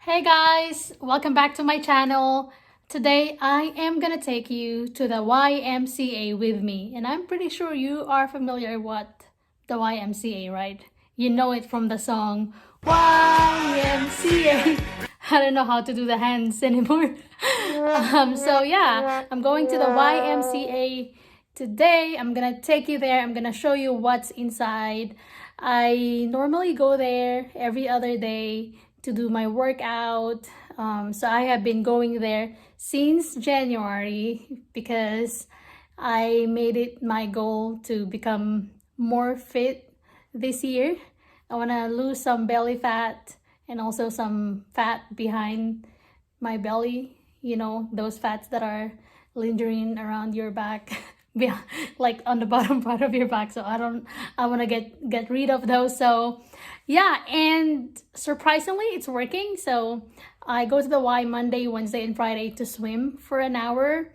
Hey guys, welcome back to my channel. Today I am gonna take you to the YMCA with me, and I'm pretty sure you are familiar with the YMCA, right? You know it from the song YMCA. I don't know how to do the hands anymore. So yeah, I'm going to the YMCA today. I'm gonna take you there. I'm gonna show you what's inside. I normally go there every other day to do my workout. So I have been going there since January because I made it my goal to become more fit this year. I want to lose some belly fat and also some fat behind my belly, those fats that are lingering around your back. Like on the bottom part of your back. So I want to get rid of those. So yeah, and surprisingly it's working. So I go to the Y Monday, Wednesday, and Friday to swim for an hour,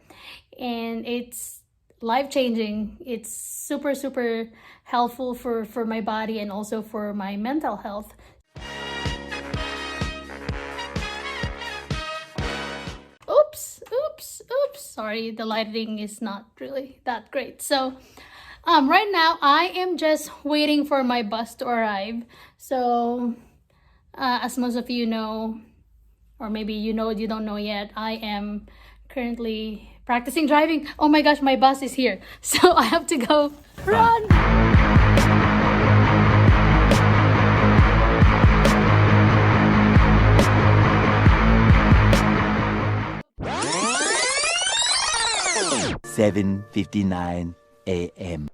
and it's life-changing. It's super helpful for my body and also for my mental health. Oops, sorry, the lighting is not really that great. So right now I am just waiting for my bus to arrive. So as most of you know, or maybe you don't know yet, I am currently practicing driving. Oh my gosh, my bus is here. So I have to go run. 7:59 a.m.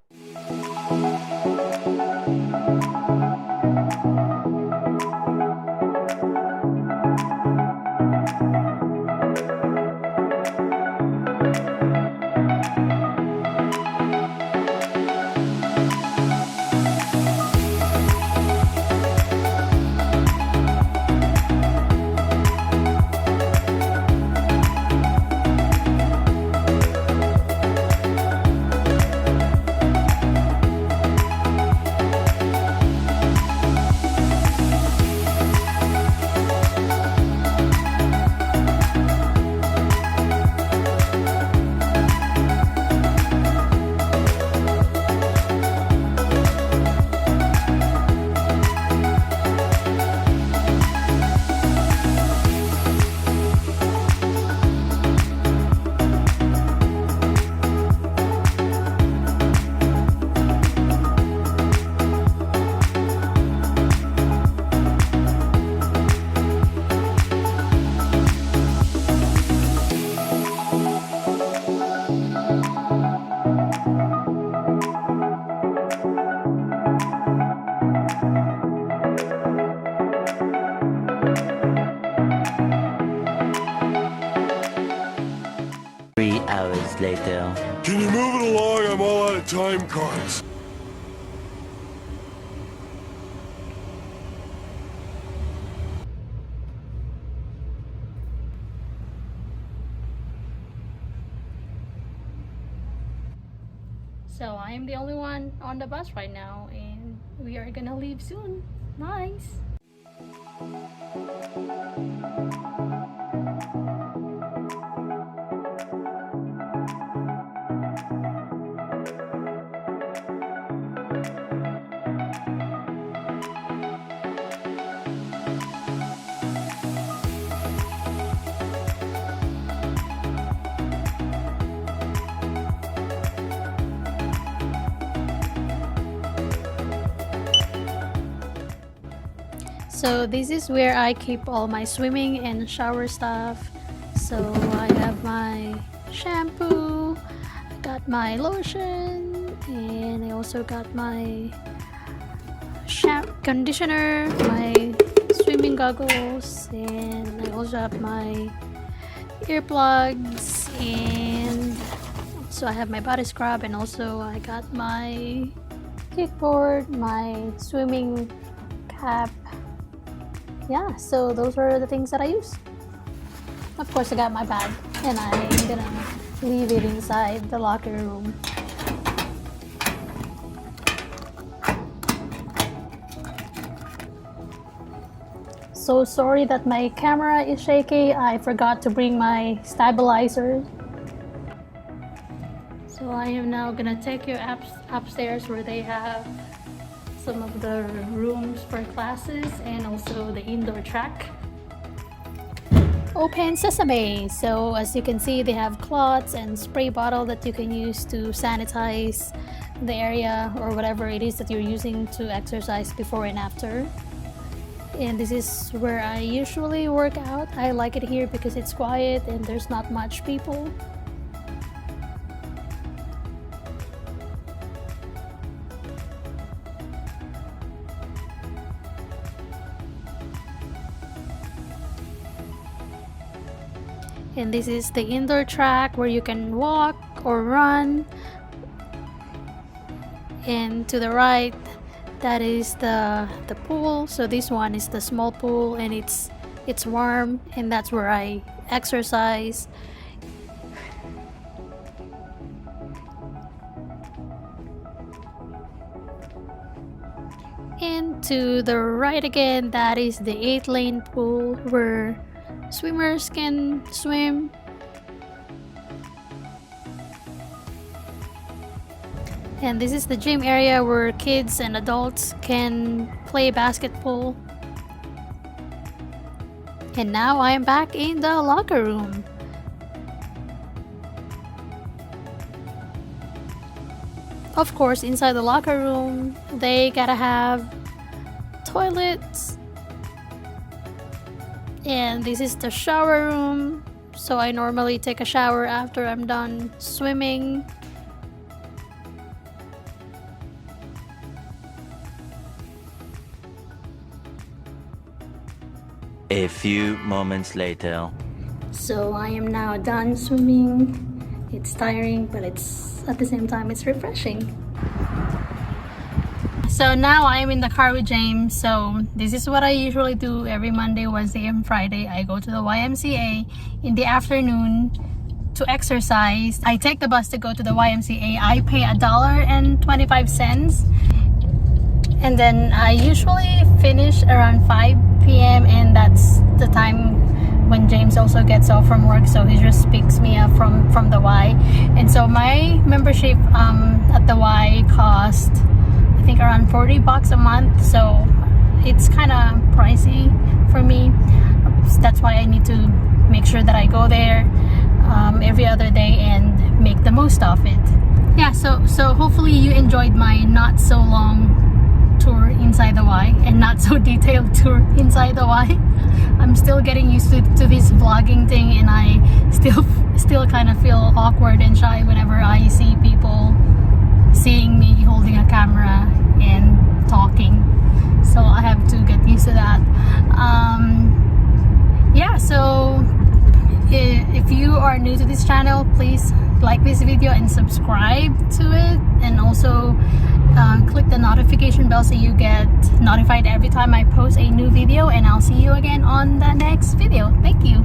Hours later. Can you move it along? I'm all out of time cards. So I am the only one on the bus right now, and we are gonna leave soon. Nice. So this is where I keep all my swimming and shower stuff. So I have my shampoo, I got my lotion, and I also got my conditioner, my swimming goggles, and I also have my earplugs, and so I have my body scrub, and also I got my kickboard, my swimming cap. Yeah, so those are the things that I use. Of course, I got my bag, and I'm gonna leave it inside the locker room. so sorry that my camera is shaky. I forgot to bring my stabilizer. So I am now gonna take you upstairs where they have some of the rooms for classes and also the indoor track. Open sesame! So as you can see, they have cloths and spray bottle that you can use to sanitize the area or whatever it is that you're using to exercise before and after. And this is where I usually work out. I like it here because it's quiet and there's not much people. And this is the indoor track where you can walk or run. And to the right, that is the pool. So this one is the small pool and it's warm, and that's where I exercise. And to the right again, that is the 8-lane pool where swimmers can swim. And this is the gym area where kids and adults can play basketball. And now I am back in the locker room. Of course, inside the locker room, they gotta have toilets. And this is the shower room. So I normally take a shower after I'm done swimming. A few moments later. So I am now done swimming. It's tiring, but it's at the same time it's refreshing. So now I am in the car with James. So this is what I usually do every Monday, Wednesday, and Friday. I go to the YMCA in the afternoon to exercise. I take the bus to go to the YMCA. I pay $1.25. And then I usually finish around 5 p.m. and that's the time when James also gets off from work, so he just picks me up from the Y. And so my membership at the Y cost, I think, around $40 a month, so it's kind of pricey for me. So that's why I need to make sure that I go there every other day and make the most of it. Yeah, so hopefully you enjoyed my not so long tour inside the Y and not so detailed tour inside the Y. I'm still getting used to this vlogging thing, and I still kind of feel awkward and shy whenever I see people seeing me holding a camera and talking. So I have to get used to that. Yeah, so if you are new to this channel, please like this video and subscribe to it, and also click the notification bell so you get notified every time I post a new video, and I'll see you again on the next video. Thank you.